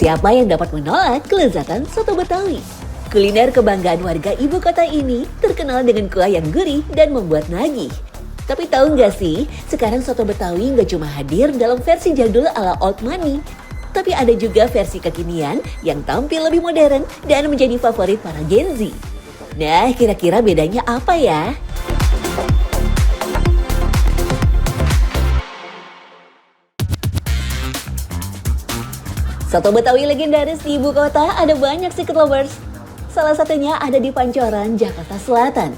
Siapa yang dapat menolak kelezatan soto Betawi? Kuliner kebanggaan warga ibu kota ini terkenal dengan kuah yang gurih dan membuat nagih. Tapi tahu nggak sih, sekarang soto Betawi nggak cuma hadir dalam versi jadul ala old money, tapi ada juga versi kekinian yang tampil lebih modern dan menjadi favorit para Gen Z. Nah, kira-kira bedanya apa ya? Soto Betawi legendaris di ibu kota ada banyak secret lovers. Salah satunya ada di Pancoran, Jakarta Selatan.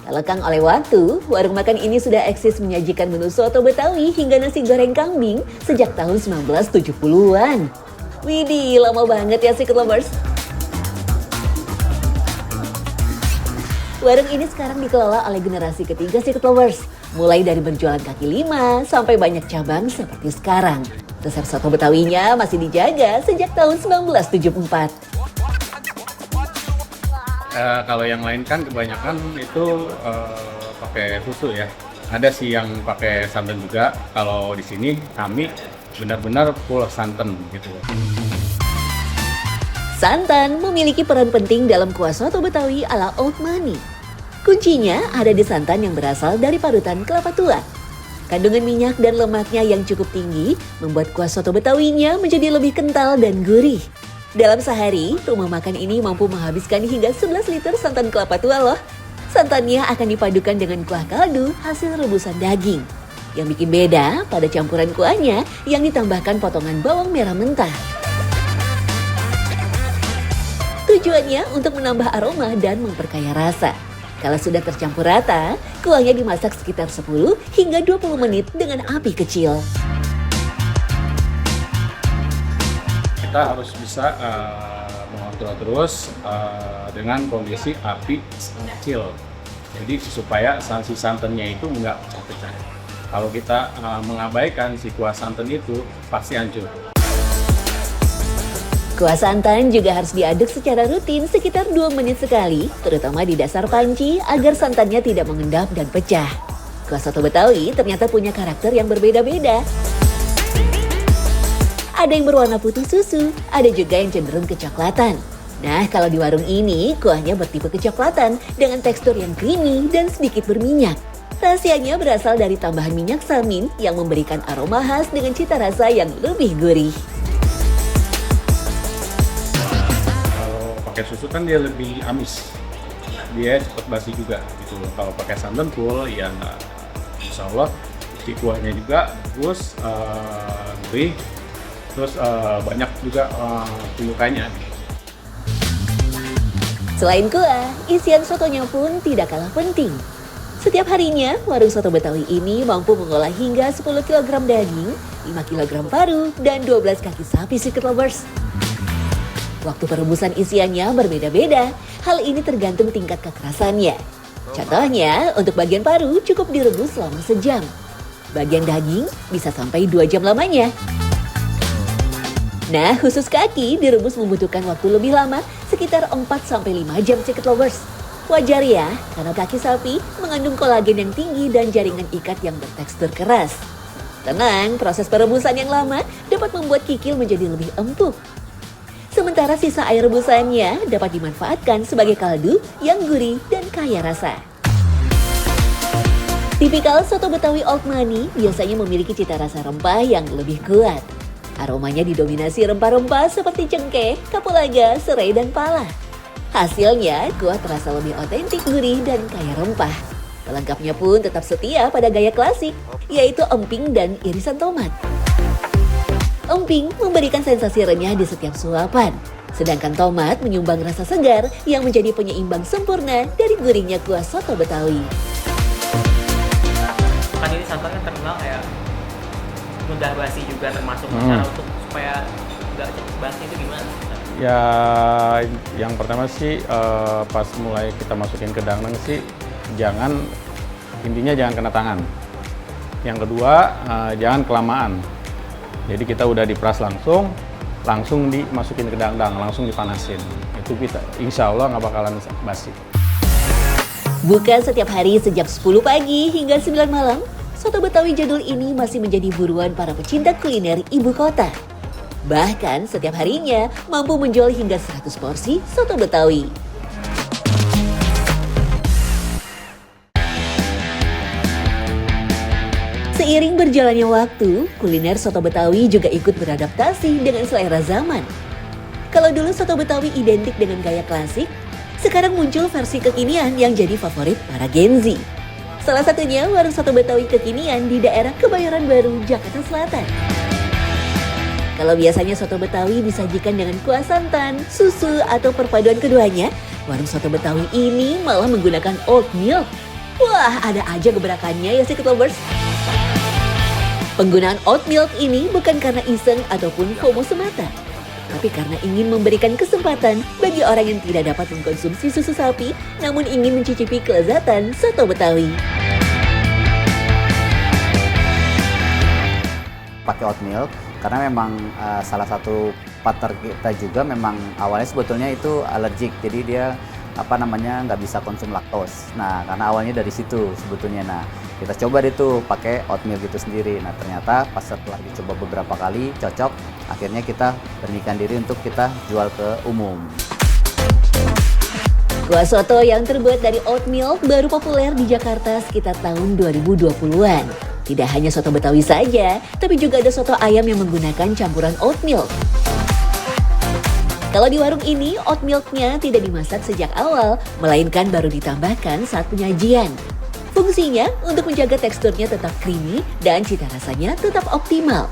Tak lekang oleh waktu, warung makan ini sudah eksis menyajikan menu soto Betawi hingga nasi goreng kambing sejak tahun 1970-an. Widih, lama banget ya secret lovers. Warung ini sekarang dikelola oleh generasi ketiga secret lovers. Mulai dari berjualan kaki lima sampai banyak cabang seperti sekarang. Resep soto Betawinya masih dijaga sejak tahun 1974. Kalau yang lain kan kebanyakan itu pakai susu ya. Ada sih yang pakai santan juga. Kalau di sini kami benar-benar full santan gitu. Santan memiliki peran penting dalam kuah soto Betawi ala old money. Kuncinya ada di santan yang berasal dari parutan kelapa tua. Kandungan minyak dan lemaknya yang cukup tinggi membuat kuah soto Betawinya menjadi lebih kental dan gurih. Dalam sehari, rumah makan ini mampu menghabiskan hingga 11 liter santan kelapa tua loh. Santannya akan dipadukan dengan kuah kaldu hasil rebusan daging. Yang bikin beda pada campuran kuahnya yang ditambahkan potongan bawang merah mentah. Tujuannya untuk menambah aroma dan memperkaya rasa. Kalau sudah tercampur rata, kuahnya dimasak sekitar 10 hingga 20 menit dengan api kecil. Kita harus bisa mengontrol terus dengan kondisi api kecil. Jadi supaya si santannya itu nggak pecah. Kalau kita mengabaikan si kuah santan itu pasti hancur. Kuah santan juga harus diaduk secara rutin sekitar 2 menit sekali, terutama di dasar panci agar santannya tidak mengendap dan pecah. Kuah soto Betawi ternyata punya karakter yang berbeda-beda. Ada yang berwarna putih susu, ada juga yang cenderung kecoklatan. Nah, kalau di warung ini, kuahnya bertipe kecoklatan dengan tekstur yang creamy dan sedikit berminyak. Rahasianya berasal dari tambahan minyak samin yang memberikan aroma khas dengan cita rasa yang lebih gurih. Pakai susu kan dia lebih amis, dia cepat basi juga gitu. Kalau pakai santan full ya insya Allah si kuahnya juga bagus, gurih, terus banyak juga penyukanya. Selain kuah, isian sotonya pun tidak kalah penting. Setiap harinya, warung soto Betawi ini mampu mengolah hingga 10 kg daging, 5 kg paru, dan 12 kaki sapi secret lovers. Waktu perebusan isiannya berbeda-beda. Hal ini tergantung tingkat kekerasannya. Contohnya, untuk bagian paru cukup direbus selama sejam. Bagian daging bisa sampai 2 jam lamanya. Nah, khusus kaki direbus membutuhkan waktu lebih lama, sekitar 4-5 jam secret lovers. Wajar ya, karena kaki sapi mengandung kolagen yang tinggi dan jaringan ikat yang bertekstur keras. Tenang, proses perebusan yang lama dapat membuat kikil menjadi lebih empuk. Sementara sisa air rebusannya dapat dimanfaatkan sebagai kaldu yang gurih dan kaya rasa. Tipikal soto Betawi old money biasanya memiliki cita rasa rempah yang lebih kuat. Aromanya didominasi rempah-rempah seperti cengkeh, kapulaga, serai, dan pala. Hasilnya, kuah terasa lebih otentik, gurih, dan kaya rempah. Pelengkapnya pun tetap setia pada gaya klasik, yaitu emping dan irisan tomat. Emping memberikan sensasi renyah di setiap suapan, sedangkan tomat menyumbang rasa segar yang menjadi penyeimbang sempurna dari gurihnya kuah soto Betawi. Kan ini santan kan terkenal kayak mudah basi juga, termasuk cara untuk supaya nggak cepat basi itu gimana? Ya, yang pertama sih pas mulai kita masukin ke dangneng sih intinya jangan kena tangan. Yang kedua jangan kelamaan. Jadi kita udah diperas langsung dimasukin ke dangdang, langsung dipanasin. Itu kita insya Allah nggak bakalan basi. Buka setiap hari sejak 10 pagi hingga 9 malam, soto Betawi jadul ini masih menjadi buruan para pecinta kuliner ibu kota. Bahkan setiap harinya mampu menjual hingga 100 porsi soto Betawi. Seiring berjalannya waktu, kuliner soto Betawi juga ikut beradaptasi dengan selera zaman. Kalau dulu soto Betawi identik dengan gaya klasik, sekarang muncul versi kekinian yang jadi favorit para Gen Z. Salah satunya warung soto Betawi kekinian di daerah Kebayoran Baru, Jakarta Selatan. Kalau biasanya soto Betawi disajikan dengan kuah santan, susu, atau perpaduan keduanya, warung soto Betawi ini malah menggunakan oat milk. Wah, ada aja gebrakannya ya Secret Lovers. Penggunaan oat milk ini bukan karena iseng ataupun FOMO semata, tapi karena ingin memberikan kesempatan bagi orang yang tidak dapat mengkonsumsi susu sapi, namun ingin mencicipi kelezatan soto Betawi. Pakai oat milk karena memang salah satu partner kita juga memang awalnya sebetulnya itu alergik, jadi dia nggak bisa konsum laktos. Nah, karena awalnya dari situ sebetulnya. Nah, kita coba deh tuh pakai oat milk itu sendiri. Nah, ternyata pas setelah dicoba beberapa kali cocok, akhirnya kita beranikan diri untuk kita jual ke umum. Kuah soto yang terbuat dari oat milk baru populer di Jakarta sekitar tahun 2020-an. Tidak hanya soto Betawi saja, tapi juga ada soto ayam yang menggunakan campuran oat milk. Kalau di warung ini, oat milk-nya tidak dimasak sejak awal, melainkan baru ditambahkan saat penyajian. Fungsinya untuk menjaga teksturnya tetap creamy dan cita rasanya tetap optimal.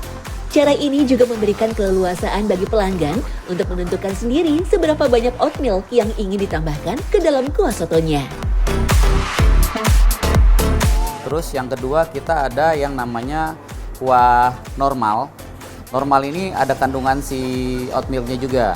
Cara ini juga memberikan keleluasaan bagi pelanggan untuk menentukan sendiri seberapa banyak oat milk yang ingin ditambahkan ke dalam kuah sotonya. Terus yang kedua kita ada yang namanya kuah normal. Normal ini ada kandungan si oat milk-nya juga.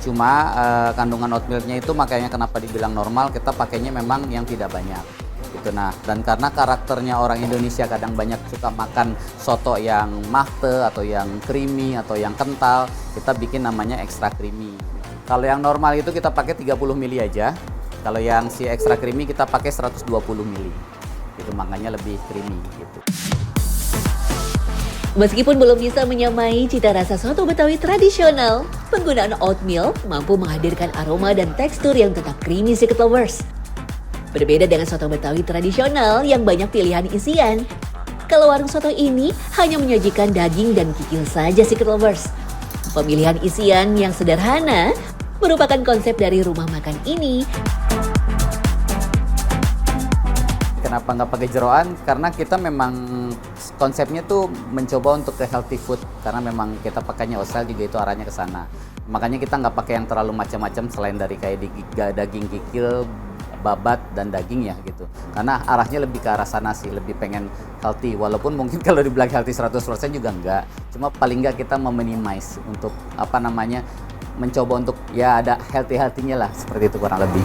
Cuma kandungan oat milk-nya itu makanya kenapa dibilang normal, kita pakainya memang yang tidak banyak. Gitu. Nah, dan karena karakternya orang Indonesia kadang banyak suka makan soto yang mahte atau yang creamy atau yang kental, kita bikin namanya extra creamy. Kalau yang normal itu kita pakai 30 ml aja. Kalau yang si extra creamy kita pakai 120 ml. Itu makanya lebih creamy gitu. Meskipun belum bisa menyamai cita rasa soto Betawi tradisional, penggunaan oat milk mampu menghadirkan aroma dan tekstur yang tetap creamy Secret Lovers. Berbeda dengan soto Betawi tradisional yang banyak pilihan isian, kalau warung soto ini hanya menyajikan daging dan kikil saja Secret Lovers. Pemilihan isian yang sederhana merupakan konsep dari rumah makan ini. Kenapa nggak pakai jeroan? Karena kita memang konsepnya tuh mencoba untuk ke healthy food, karena memang kita pakainya oatmeal juga itu arahnya ke sana. Makanya kita nggak pakai yang terlalu macam-macam selain dari kayak daging kikil, babat dan daging ya gitu. Karena arahnya lebih ke arah sana sih, lebih pengen healthy. Walaupun mungkin kalau dibilang healthy 100% juga enggak. Cuma paling nggak kita meminimize untuk mencoba untuk ya ada healthy-nya lah, seperti itu kurang lebih.